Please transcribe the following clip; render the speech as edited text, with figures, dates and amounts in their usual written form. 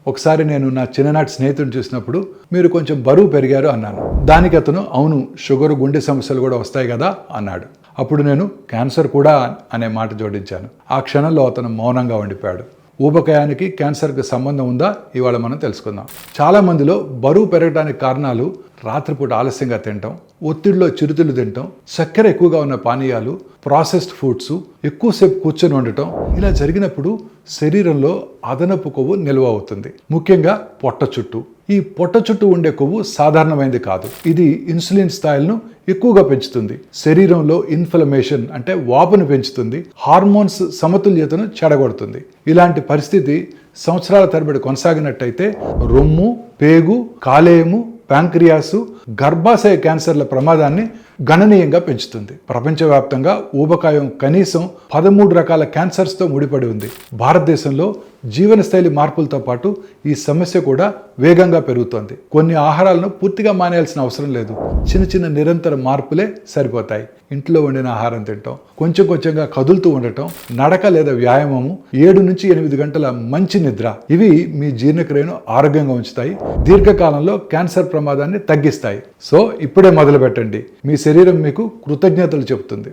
ఒకసారి నేను నా చిన్ననాటి స్నేహితుడిని చూసినప్పుడు మీరు కొంచెం బరువు పెరిగారు అన్నాను. దానికి అతను అవును, షుగర్, గుండె సమస్యలు కూడా వస్తాయి కదా అన్నాడు. అప్పుడు నేను క్యాన్సర్ కూడా అనే మాట జోడించాను. ఆ క్షణంలో అతను మౌనంగా ఉండిపోయాడు. ఊబకాయానికి క్యాన్సర్కి సంబంధం ఉందా? ఇవాళ మనం తెలుసుకుందాం. చాలా మందిలో బరువు పెరగడానికి కారణాలు రాత్రిపూట ఆలస్యంగా తినటం, ఒత్తిడిలో చిరుతిళ్ళు తినటం, చక్కెర ఎక్కువగా ఉన్న పానీయాలు, ప్రాసెస్డ్ ఫుడ్స్, ఎక్కువసేపు కూర్చొని ఉండటం. ఇలా జరిగినప్పుడు శరీరంలో అదనపు కొవ్వు నిల్వ అవుతుంది, ముఖ్యంగా పొట్ట చుట్టూ. ఈ పొట్ట చుట్టూ ఉండే కొవ్వు సాధారణమైనది కాదు. ఇది ఇన్సులిన్ స్థాయిలను ఎక్కువగా పెంచుతుంది, శరీరంలో ఇన్ఫ్లమేషన్ అంటే వాపును పెంచుతుంది, హార్మోన్స్ సమతుల్యతను చెడగొడుతుంది. ఇలాంటి పరిస్థితి సంవత్సరాల తరబడి కొనసాగినట్టయితే రొమ్ము, పేగు, కాలేయము, ప్యాంక్రియాసు, గర్భాశయ క్యాన్సర్ల ప్రమాదాన్ని గణనీయంగా పెంచుతుంది. ప్రపంచవ్యాప్తంగా ఊబకాయం కనీసం 13 రకాల క్యాన్సర్స్తో ముడిపడి ఉంది. భారతదేశంలో జీవనశైలి మార్పులతో పాటు ఈ సమస్య కూడా వేగంగా పెరుగుతోంది. కొన్ని ఆహారాలను పూర్తిగా మానేయాల్సిన అవసరం లేదు, చిన్న చిన్న నిరంతర మార్పులే సరిపోతాయి. ఇంట్లో వండిన ఆహారం తినటం, కొంచెం కొంచెంగా కదులుతూ ఉండటం, నడక లేదా వ్యాయామము, 7 నుంచి 8 గంటల మంచి నిద్ర, ఇవి మీ జీర్ణక్రియను ఆరోగ్యంగా ఉంచుతాయి, దీర్ఘకాలంలో క్యాన్సర్ ప్రమాదాన్ని తగ్గిస్తాయి. సో ఇప్పుడే మొదలు పెట్టండి. మీ శరీరం మీకు కృతజ్ఞతలు చెబుతుంది.